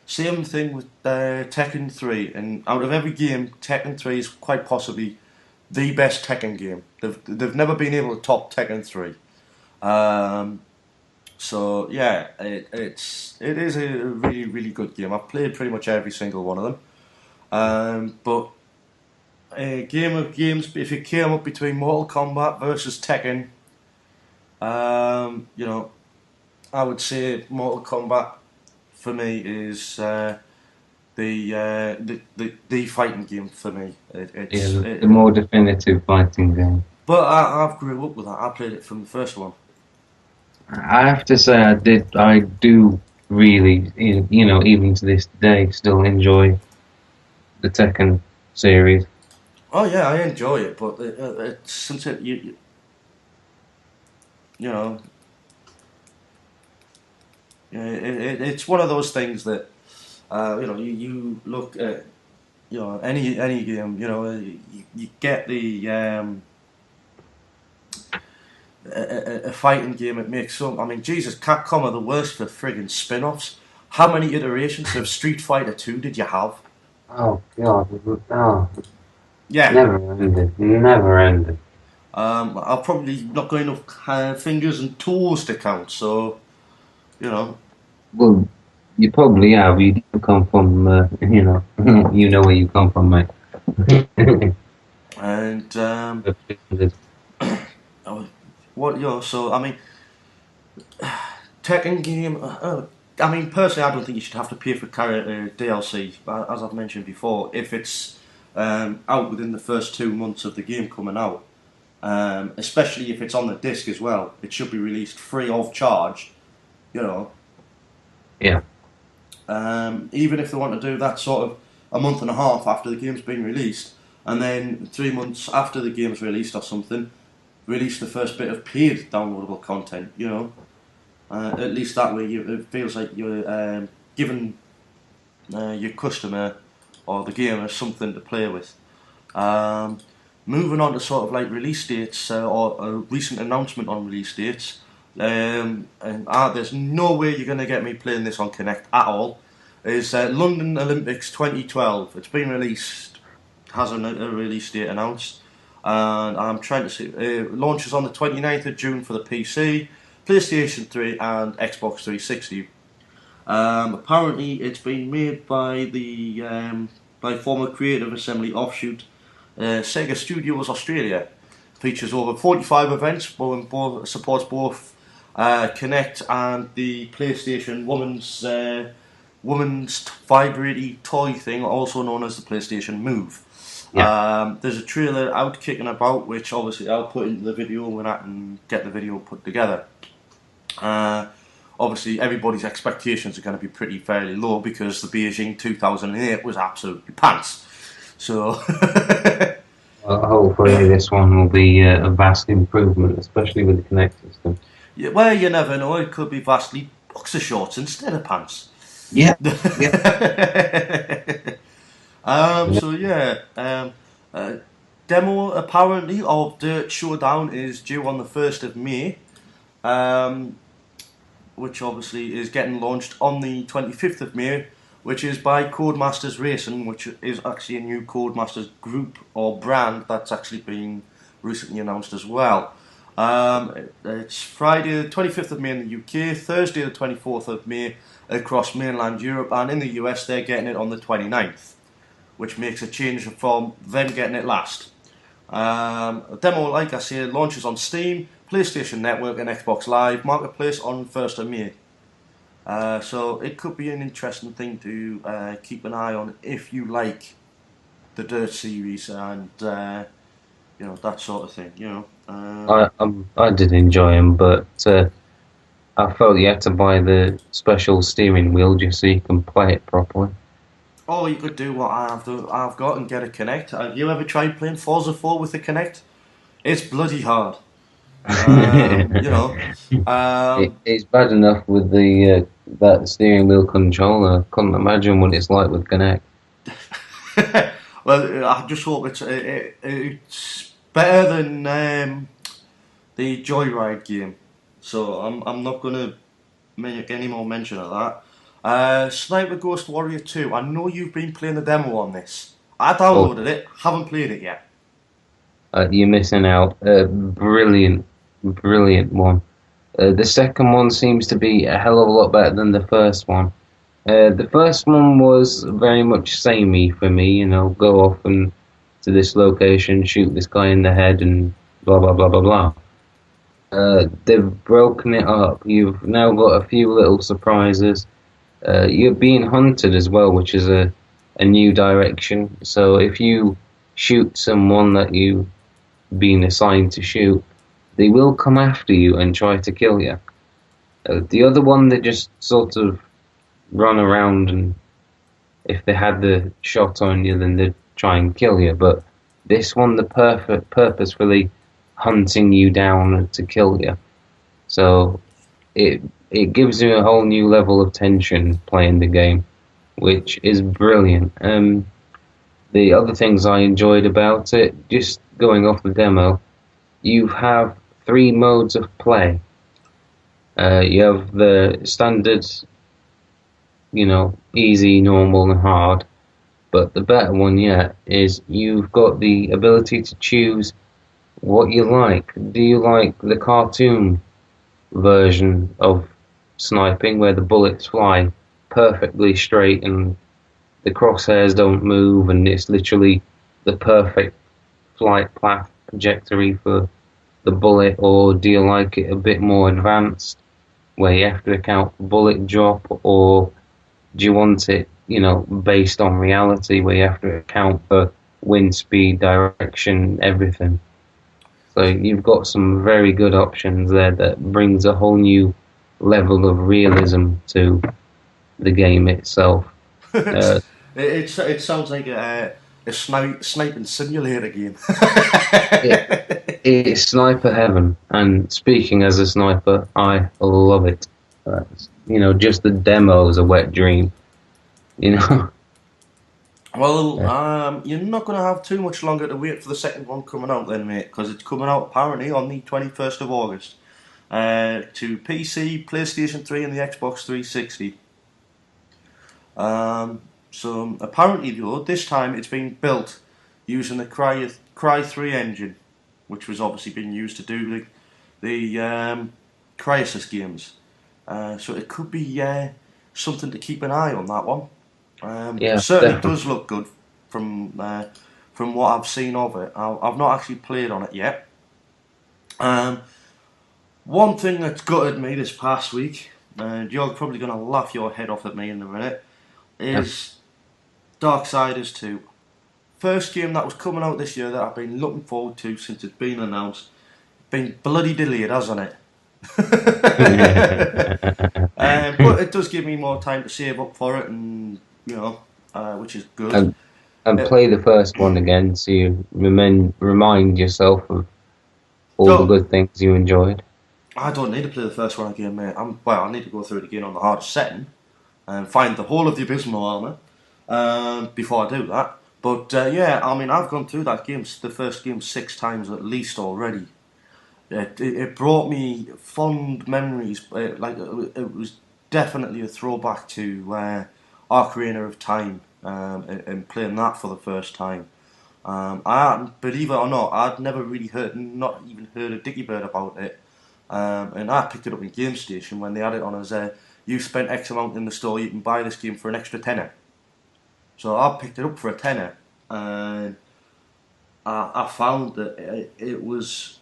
S2: Same thing with Tekken 3, and out of every game, Tekken 3 is quite possibly the best Tekken game. They've never been able to top Tekken 3. So yeah, it is a really, really good game. I've played pretty much every single one of them. But a game of games, if it came up between Mortal Kombat versus Tekken, I would say Mortal Kombat for me is the fighting game for me.
S3: The more definitive fighting game.
S2: But I've grew up with that. I played it from the first one.
S3: I have to say, I do really, even to this day, still enjoy the Tekken series.
S2: Oh yeah, I enjoy it, but since you know, it's one of those things that you look at, any game, you get the a fighting game. It makes some. I mean, Jesus, Capcom are the worst for friggin' spin-offs. How many iterations of Street Fighter 2 did you have?
S3: Oh God! Oh,
S2: Yeah.
S3: never ended. Never ended.
S2: I've probably not got enough fingers and toes to count, so
S3: Well, you probably have. You do come from, you know where you come from, mate.
S2: And so I mean, Tekken game. I mean, personally, I don't think you should have to pay for character DLC. As I've mentioned before, if it's out within the first 2 months of the game coming out, especially if it's on the disc as well, it should be released free of charge.
S3: Yeah.
S2: Even if they want to do that sort of a month and a half after the game's been released, and then 3 months after the game's released or something, release the first bit of paid downloadable content. At least that way it feels like you're giving your customer or the gamer something to play with. Moving on to sort of like release dates or a recent announcement on release dates. There's no way you're going to get me playing this on Kinect at all. Is London Olympics 2012. It's been released, has a release date announced, and I'm trying to see. Launches on the 29th of June for the PC, PlayStation 3 and Xbox 360. Apparently it's been made by by former Creative Assembly offshoot Sega Studios Australia. Features over 45 events, supports both Kinect and the PlayStation woman's vibrating toy thing, also known as the PlayStation Move. Yeah. There's a trailer out kicking about, which obviously I'll put into the video when I can get the video put together. Obviously, everybody's expectations are going to be fairly low because the Beijing 2008 was absolutely pants. So,
S3: hopefully this one will be a vast improvement, especially with the Kinect system.
S2: Yeah, well, you never know. It could be vastly boxer shorts instead of pants.
S3: Yeah.
S2: Demo apparently of Dirt Showdown is due on the 1st of May, which obviously is getting launched on the 25th of May, which is by Codemasters Racing, which is actually a new Codemasters group or brand that's actually been recently announced as well. It's Friday the 25th of May in the UK, Thursday the 24th of May across mainland Europe, and in the US they're getting it on the 29th, which makes a change from them getting it last. The demo, like I say, launches on Steam, PlayStation Network and Xbox Live Marketplace on 1st of May. So it could be an interesting thing to keep an eye on if you like the Dirt series and that sort of thing.
S3: I did enjoy them, but I felt you had to buy the special steering wheel just so you can play it properly.
S2: Or you could do what I've got and get a Kinect. Have you ever tried playing Forza 4 with a Kinect? It's bloody hard.
S3: It's bad enough with the that steering wheel controller. Couldn't imagine what it's like with Kinect.
S2: Well, I just hope it's better than the Joyride game. So I'm not going to make any more mention of that. Sniper Ghost Warrior 2. I know you've been playing the demo on this. I downloaded it, haven't played it yet.
S3: You're missing out. Brilliant one. The second one seems to be a hell of a lot better than the first one. The first one was very much samey for me, go off and to this location, shoot this guy in the head and blah blah blah blah blah. They've broken it up. You've now got a few little surprises. You're being hunted as well, which is a new direction. So if you shoot someone that you've been assigned to shoot, they will come after you and try to kill you. The other one, they just sort of run around, and if they had the shot on you, then they'd try and kill you. But this one, the purposefully hunting you down to kill you. So it gives you a whole new level of tension playing the game, which is brilliant. The other things I enjoyed about it, just going off the demo, you have 3 modes of play. You have the standard, easy, normal, and hard. But the better one yet is you've got the ability to choose what you like. Do you like the cartoon version of sniping where the bullets fly perfectly straight and the crosshairs don't move and it's literally the perfect flight path trajectory for the bullet, or do you like it a bit more advanced where you have to account for bullet drop, or do you want it, based on reality where you have to account for wind speed, direction, everything? So you've got some very good options there that brings a whole new level of realism to the game itself.
S2: It sounds like a sniping simulator game.
S3: It's sniper heaven, and speaking as a sniper, I love it. Just the demo is a wet dream.
S2: Well, you're not going to have too much longer to wait for the second one coming out then, mate, because it's coming out apparently on the 21st of August to PC, PlayStation 3 and the Xbox 360. So apparently though, this time it's been built using the Cry 3 engine, which was obviously being used to do the Crysis games. So it could be something to keep an eye on, that one.
S3: Yeah,
S2: certainly
S3: definitely.
S2: does look good from what I've seen of it. I've not actually played on it yet. One thing that's gutted me this past week, and you're probably going to laugh your head off at me in a minute, is Darksiders 2. First game that was coming out this year that I've been looking forward to since it's been announced. Been bloody delayed, hasn't it? But it does give me more time to save up for it, and which is good.
S3: And play the first one again, so you remind yourself of all the good things you enjoyed.
S2: I don't need to play the first one again, mate. I need to go through it again on the hardest setting and find the whole of the Abysmal Armour before I do that. But I've gone through the first game 6 times at least already. It brought me fond memories. It was definitely a throwback to Ocarina of Time and playing that for the first time. Believe it or not, I'd never really not even heard a Dicky Bird about it. And I picked it up in Game Station when they had it on as you spent X amount in the store, you can buy this game for an extra tenner. So I picked it up for a tenner, and I found that it was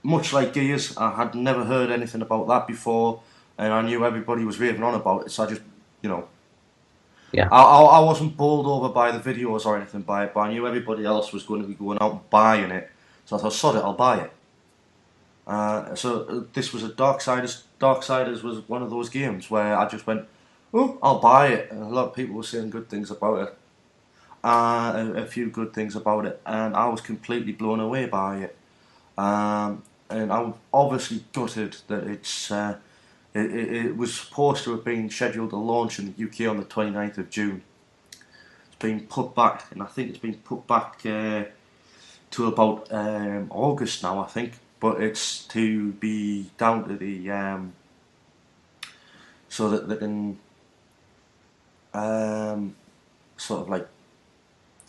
S2: much like Gears. I had never heard anything about that before, and I knew everybody was raving on about it, so I just,
S3: Yeah.
S2: I wasn't bowled over by the videos or anything by it, but I knew everybody else was going to be going out and buying it, so I thought, sod it, I'll buy it. So this was a Darksiders. Darksiders was one of those games where I just went, oh, I'll buy it. And a lot of people were saying good things about it. A few good things about it. And I was completely blown away by it. And I'm obviously gutted that it was supposed to have been scheduled to launch in the UK on the 29th of June. It's been put back, and I think it's been put back to about August now, I think. But it's to be down to the so that they can sort of like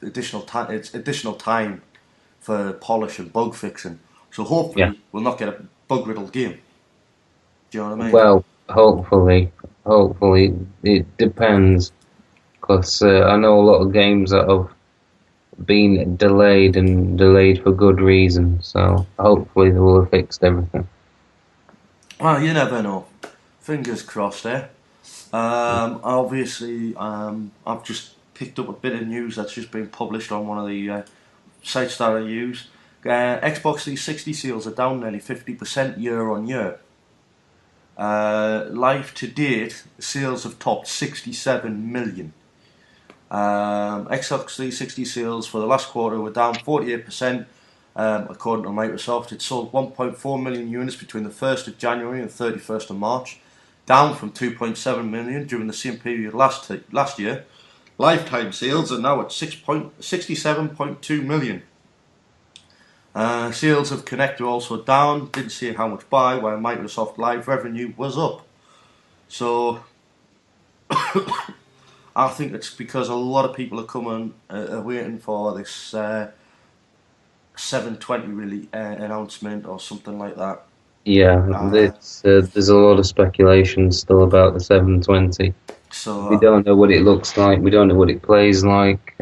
S2: additional time. It's additional time for polish and bug fixing. So hopefully we'll not get a bug riddled game. Do you know what I mean?
S3: Well, hopefully, it depends, because I know a lot of games that have been delayed for good reason. So hopefully they will have fixed everything.
S2: Well, you never know. Fingers crossed, eh? Obviously, I've just picked up a bit of news that's just been published on one of the sites that I use. Xbox 360 sales are down nearly 50% year on year. Live to date, sales have topped 67 million. Xbox 360 sales for the last quarter were down 48%. According to Microsoft, it sold 1.4 million units between the 1st of January and 31st of March, down from 2.7 million during the same period last year. Lifetime sales are now at 67.2 million. Sales of Kinect are also down, didn't say how much by, while Microsoft Live revenue was up. So, I think it's because a lot of people are coming, waiting for this 720 announcement or something like that.
S3: Yeah, there's a lot of speculation still about the 720.
S2: So
S3: We don't know what it looks like. We don't know what it plays like.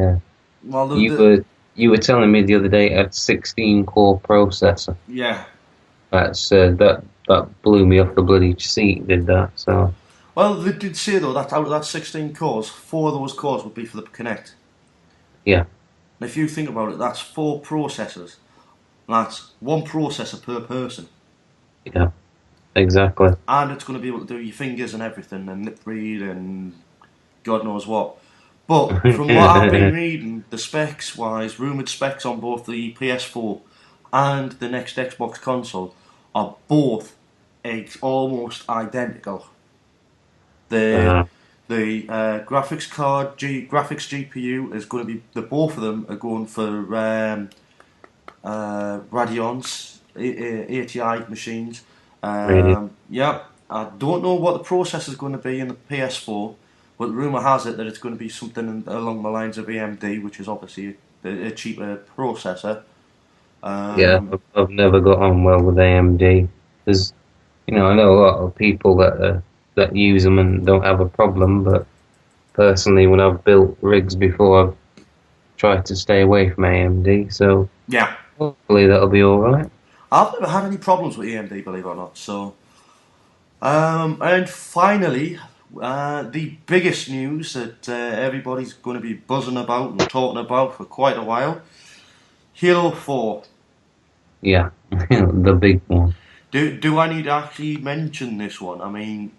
S2: well,
S3: You were telling me the other day at 16-core processor.
S2: Yeah.
S3: That blew me off the bloody seat. Did that? So.
S2: Well, they did say though that out of that 16 cores, 4 of those cores would be for the Kinect.
S3: Yeah.
S2: And if you think about it, that's 4 processors. That's 1 processor per person.
S3: Yeah. Exactly.
S2: And it's going to be able to do your fingers and everything, and lip read and God knows what. But from what I've been reading, the specs wise, rumoured specs on both the PS4 and the next Xbox console are both almost identical. The graphics card, graphics GPU is going to be, both of them are going for Radeon's ATI machines. Yeah, I don't know what the processor is going to be in the PS4, but rumour has it that it's going to be something along the lines of AMD, which is obviously a cheaper processor.
S3: Yeah, I've never got on well with AMD. There's, I know a lot of people that use them and don't have a problem, but personally, when I've built rigs before, I've tried to stay away from AMD. So
S2: yeah,
S3: hopefully that'll be all right.
S2: I've never had any problems with AMD, believe it or not. So, and finally, the biggest news that everybody's going to be buzzing about and talking about for quite a while: Halo 4.
S3: Yeah, the big one.
S2: Do I need to actually mention this one? I mean,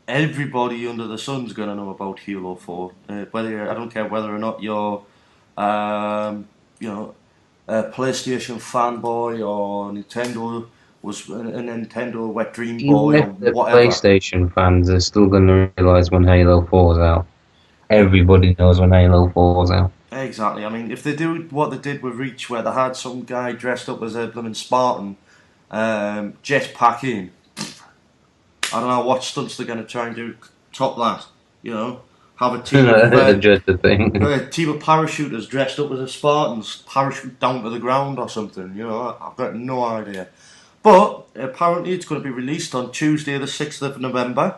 S2: everybody under the sun's going to know about Halo 4. I don't care whether or not you're, a PlayStation fanboy or Nintendo was a Nintendo wet dream boy or
S3: The
S2: whatever.
S3: PlayStation fans are still going to realise when Halo 4's out. Everybody knows when Halo 4's out.
S2: Exactly. I mean, if they do what they did with Reach, where they had some guy dressed up as a blooming Spartan, jetpack in, I don't know what stunts they're going to try and do top that. Have a team of a team of parachuters dressed up as a Spartans parachute down to the ground or something. I've got no idea. But apparently it's going to be released on Tuesday the 6th of November.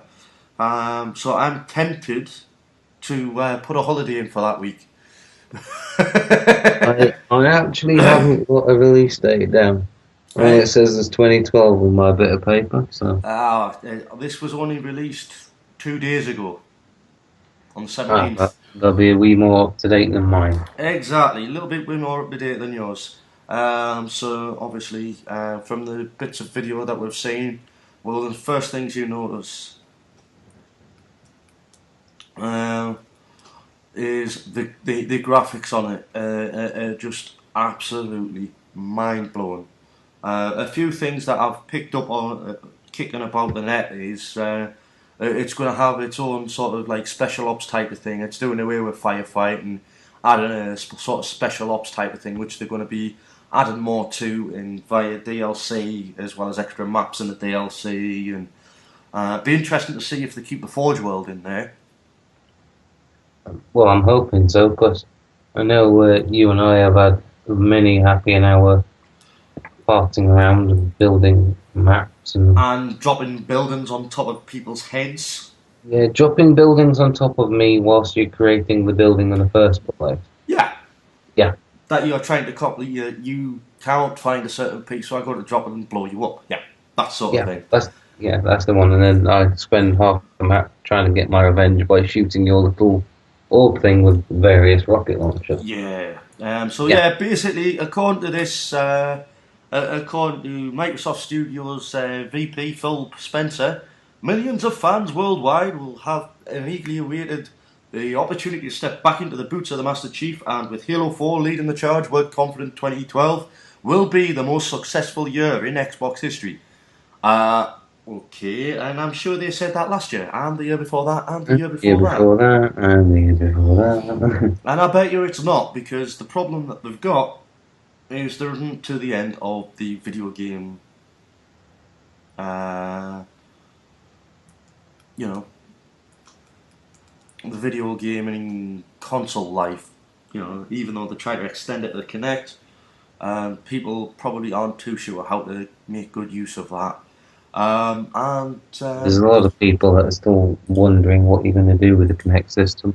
S2: So I'm tempted to put a holiday in for that week.
S3: I actually haven't got a release date down. It says it's 2012 on my bit of paper. So
S2: this was only released 2 days ago. On the 17th.
S3: That'll be a wee more up to date than mine.
S2: Exactly, a little bit more up to date than yours. So obviously, from the bits of video that we've seen, one of the first things you notice is the graphics on it are just absolutely mind blowing. A few things that I've picked up on kicking about the net is. It's going to have its own sort of like special ops type of thing. It's doing away with firefighting, adding a sort of special ops type of thing, which they're going to be adding more to via DLC as well as extra maps in the DLC. And be interesting to see if they keep the Forge world in there.
S3: Well, I'm hoping so, because I know you and I have had many happy hour farting around and building maps
S2: and dropping buildings on top of people's heads.
S3: Yeah, dropping buildings on top of me whilst you're creating the building in the first place.
S2: Yeah.
S3: That
S2: you're trying to copy. You can't find a certain piece, so I got to drop it and blow you up. Yeah. that sort of thing.
S3: That's the one. And then I spend half the map trying to get my revenge by shooting your little orb thing with various rocket launchers.
S2: Yeah. Basically, according to this, according to Microsoft Studios VP Phil Spencer, millions of fans worldwide will have eagerly awaited the opportunity to step back into the boots of the Master Chief, and with Halo 4 leading the charge, we're confident 2012 will be the most successful year in Xbox history. Okay, and I'm sure they said that last year, and the year before that, and the year before that.
S3: And the year before that.
S2: And I bet you it's not, because the problem that they've got is there isn't to the end of the video game, the video gaming console life. Even though they try to extend it to the Kinect, people probably aren't too sure how to make good use of that.
S3: There's a lot of people that are still wondering what you're going to do with the Kinect system.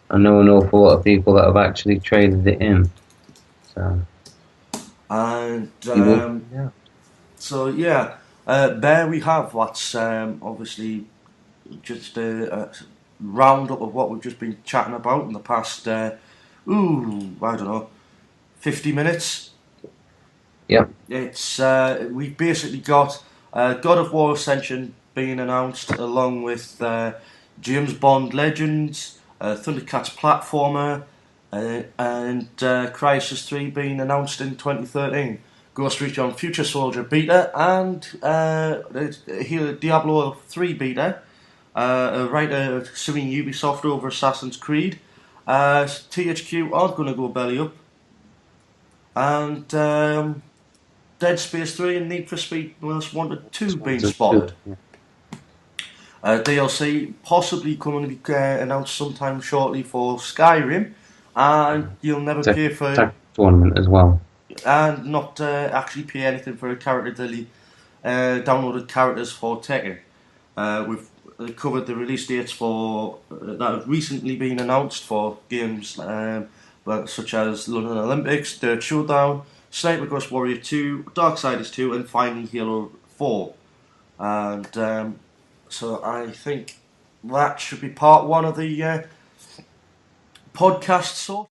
S3: I know an awful lot of people that have actually traded it in. So,
S2: there we have what's obviously just a roundup of what we've just been chatting about in the past, I don't know, 50 minutes.
S3: Yep.
S2: It's we've basically got God of War Ascension being announced, along with James Bond Legends, Thundercats platformer, and Crysis 3 being announced in 2013. Ghost Recon Future Soldier beta, and Diablo 3 beta. A writer suing Ubisoft over Assassin's Creed. THQ aren't going to go belly up. And Dead Space 3 and Need for Speed Most Wanted 2 being spotted. DLC possibly going to be announced sometime shortly for Skyrim, and you'll never pay for
S3: tournament as well,
S2: and not actually pay anything for a character downloaded characters for Tekken. We've covered the release dates for that have recently been announced for games such as London Olympics, Dirt Showdown, Sniper Ghost Warrior 2, Darksiders 2, and finally Halo 4. And so I think that should be part one of the podcast. So